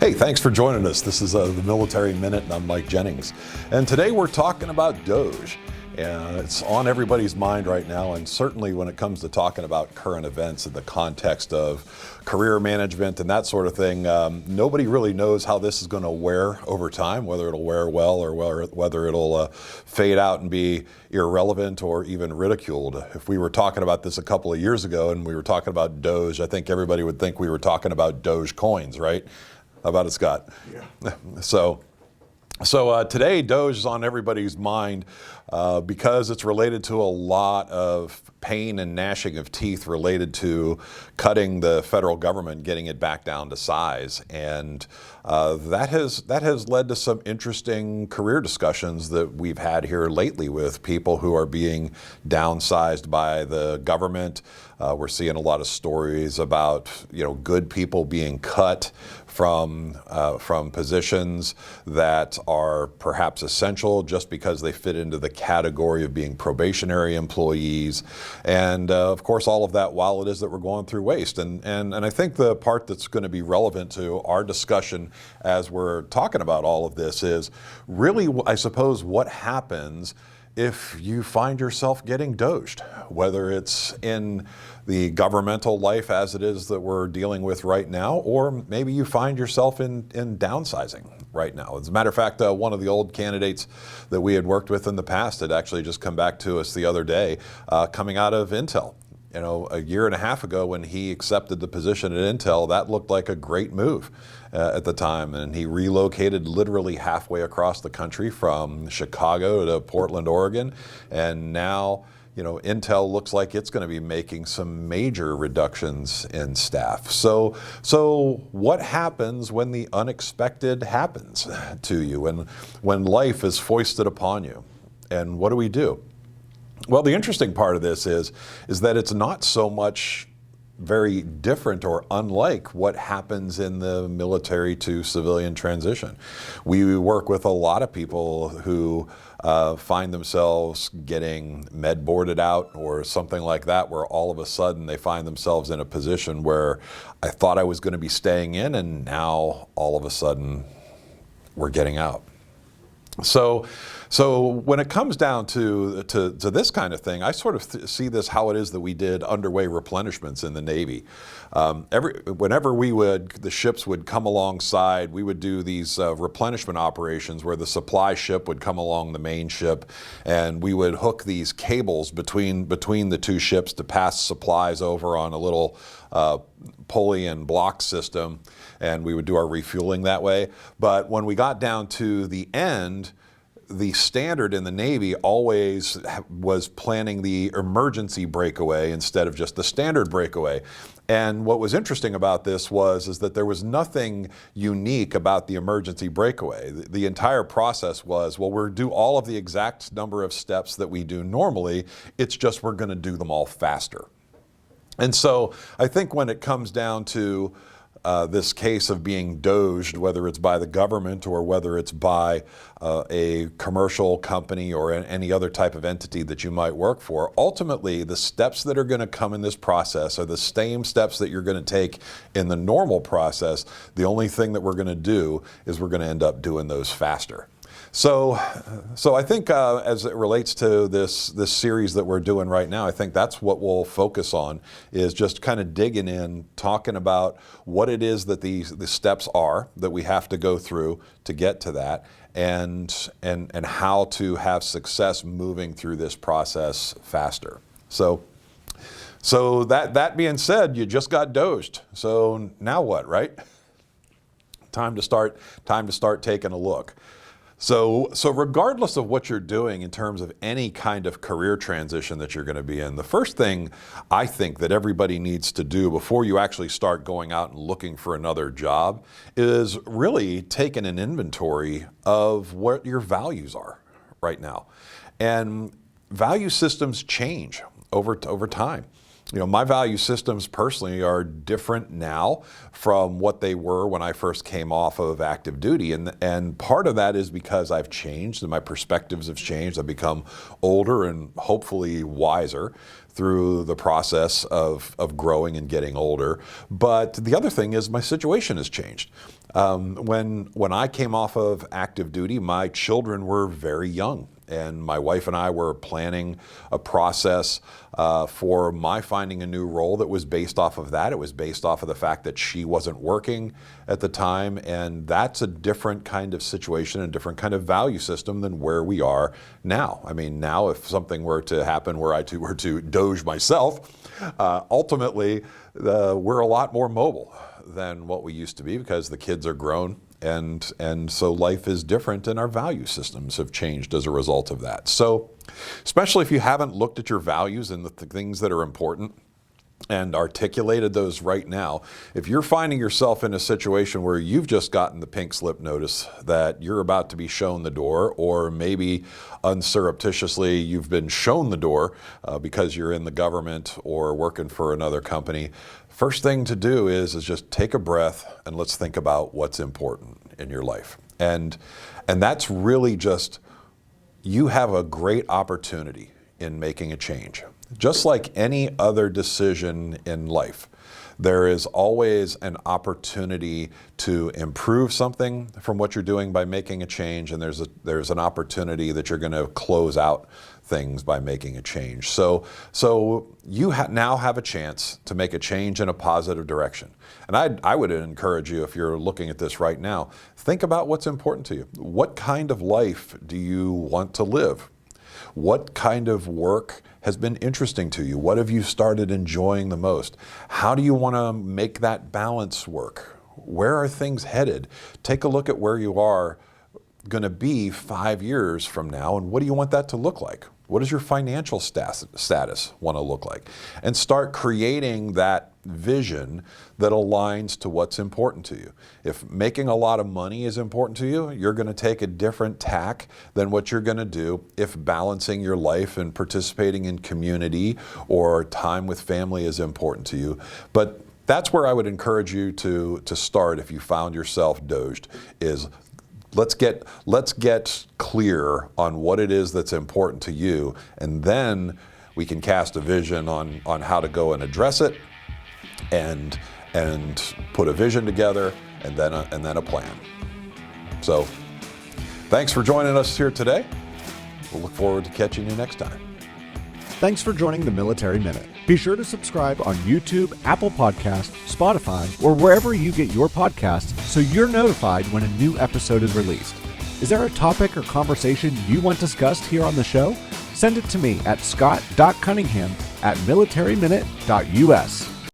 Hey, thanks for joining us. This is the Military Minute, and I'm Mike Jennings. And today we're talking about DOGE. And it's on everybody's mind right now, and certainly when it comes to talking about current events in the context of career management and that sort of thing, nobody really knows how this is going to wear over time, whether it'll wear well or whether it'll fade out and be irrelevant or even ridiculed. If we were talking about this a couple of years ago and we were talking about DOGE, I think everybody would think we were talking about Doge coins, right? How about it, Scott? Yeah. So today, DOGE is on everybody's mind because it's related to a lot of pain and gnashing of teeth related to cutting the federal government, getting it back down to size. And that has led to some interesting career discussions that we've had here lately with people who are being downsized by the government. We're seeing a lot of stories about, good people being cut from positions that are perhaps essential just because they fit into the category of being probationary employees. And of course, all of that while it is that we're going through waste. And I think the part that's going to be relevant to our discussion as we're talking about all of this is really, I suppose, what happens if you find yourself getting doged, whether it's in the governmental life as it is that we're dealing with right now, or maybe you find yourself in downsizing right now. As a matter of fact, one of the old candidates that we had worked with in the past had actually just come back to us the other day, coming out of Intel. A year and a half ago when he accepted the position at Intel, that looked like a great move at the time. And he relocated literally halfway across the country from Chicago to Portland, Oregon. And now, Intel looks like it's going to be making some major reductions in staff. So what happens when the unexpected happens to you and when life is foisted upon you? And what do we do? Well, the interesting part of this is that it's not so much very different or unlike what happens in the military to civilian transition. We work with a lot of people who find themselves getting med boarded out or something like that, where all of a sudden they find themselves in a position where I thought I was going to be staying in, and now all of a sudden we're getting out. So when it comes down to this kind of thing, I sort of see this how it is that we did underway replenishments in the Navy. Whenever the ships would come alongside, we would do these replenishment operations where the supply ship would come along the main ship, and we would hook these cables between the two ships to pass supplies over on a little pulley and block system, and we would do our refueling that way. But when we got down to the end, the standard in the Navy always was planning the emergency breakaway instead of just the standard breakaway. And what was interesting about this is that there was nothing unique about the emergency breakaway. The entire process was, we'll do all of the exact number of steps that we do normally, it's just we're going to do them all faster. And so I think when it comes down to this case of being doged, whether it's by the government or whether it's by a commercial company or any other type of entity that you might work for, ultimately the steps that are going to come in this process are the same steps that you're going to take in the normal process. The only thing that we're going to do is we're going to end up doing those faster. So I think as it relates to this series that we're doing right now, I think that's what we'll focus on, is just kind of digging in, talking about what it is that the steps are that we have to go through to get to that, and how to have success moving through this process faster. So that being said, you just got doged. So now what, right? Time to start taking a look. So regardless of what you're doing in terms of any kind of career transition that you're going to be in, the first thing I think that everybody needs to do before you actually start going out and looking for another job is really taking an inventory of what your values are right now. And value systems change over time. My value systems personally are different now from what they were when I first came off of active duty. And part of that is because I've changed and my perspectives have changed. I've become older and hopefully wiser through the process of growing and getting older. But the other thing is my situation has changed. When I came off of active duty, my children were very young. And my wife and I were planning a process for my finding a new role that was based off of that. It was based off of the fact that she wasn't working at the time. And that's a different kind of situation, a different kind of value system than where we are now. I mean, now if something were to happen where I were to doge myself, ultimately we're a lot more mobile than what we used to be because the kids are grown. And so life is different and our value systems have changed as a result of that. So especially if you haven't looked at your values and the things that are important and articulated those right now, if you're finding yourself in a situation where you've just gotten the pink slip notice that you're about to be shown the door, or maybe unsurreptitiously you've been shown the door because you're in the government or working for another company, first thing to do is just take a breath and let's think about what's important in your life. And that's really just, you have a great opportunity in making a change. Just like any other decision in life, there is always an opportunity to improve something from what you're doing by making a change, and there's an opportunity that you're going to close out things by making a change. So you now have a chance to make a change in a positive direction. And I would encourage you, if you're looking at this right now, think about what's important to you. What kind of life do you want to live? What kind of work has been interesting to you? What have you started enjoying the most? How do you want to make that balance work? Where are things headed? Take a look at where you are going to be 5 years from now, and what do you want that to look like? What does your financial status want to look like? And start creating that vision that aligns to what's important to you. If making a lot of money is important to you, you're going to take a different tack than what you're going to do if balancing your life and participating in community or time with family is important to you. But that's where I would encourage you to start if you found yourself doged, is let's get clear on what it is that's important to you, and then we can cast a vision on how to go and address it, and put a vision together, and then a plan. So thanks for joining us here today. We'll look forward to catching you next time. Thanks for joining the Military Minute. Be sure to subscribe on YouTube, Apple Podcasts, Spotify, or wherever you get your podcasts so you're notified when a new episode is released. Is there a topic or conversation you want discussed here on the show? Send it to me at scott.cunningham@militaryminute.us.